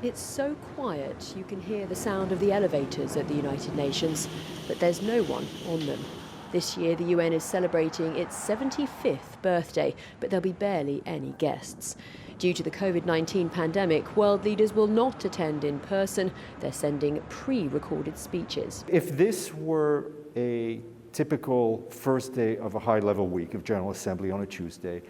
It's so quiet you can hear the sound of the elevators at the United Nations, but there's no one on them. This year the UN is celebrating its 75th birthday, but there'll be barely any guests. Due to the COVID-19 pandemic, world leaders will not attend in person. They're sending pre-recorded speeches. If this were a typical first day of a high-level week of General Assembly on a Tuesday,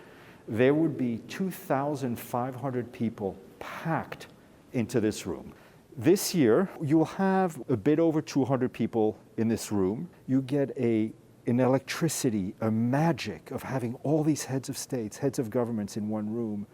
there would be 2,500 people packed into this room. This year, you'll have a bit over 200 people in this room. You get an electricity, a magic of having all these heads of states, heads of governments in one room,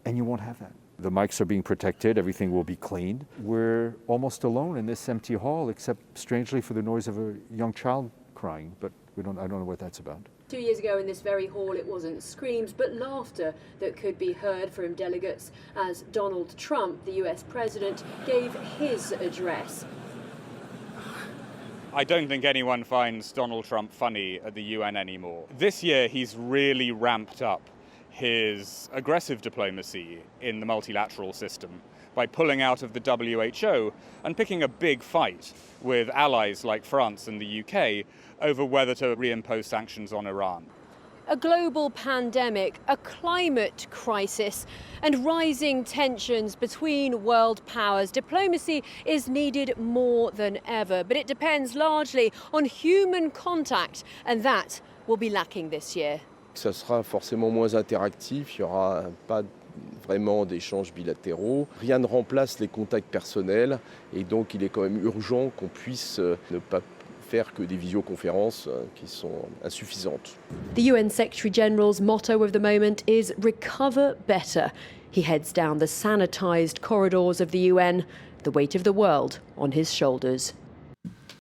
and you won't have that. The mics are being protected, everything will be cleaned. We're almost alone in this empty hall, except strangely for the noise of a young child crying, but I don't know what that's about. 2 years ago in this very hall, it wasn't screams but laughter that could be heard from delegates as Donald Trump, the US president, gave his address. I don't think anyone finds Donald Trump funny at the UN anymore. This year he's really ramped up his aggressive diplomacy in the multilateral system by pulling out of the WHO and picking a big fight with allies like France and the UK over whether to reimpose sanctions on Iran. A global pandemic, a climate crisis, and rising tensions between world powers. Diplomacy is needed more than ever, but it depends largely on human contact, and that will be lacking this year. Ça sera forcément moins interactif, il n'y aura pas vraiment d'échanges bilatéraux. Rien ne remplace les contacts personnels et donc il est quand même urgent qu'on puisse ne pas faire que des visioconférences qui sont insuffisantes. The UN Secretary General's motto of the moment is recover better. He heads down the sanitized corridors of the UN, the weight of the world on his shoulders.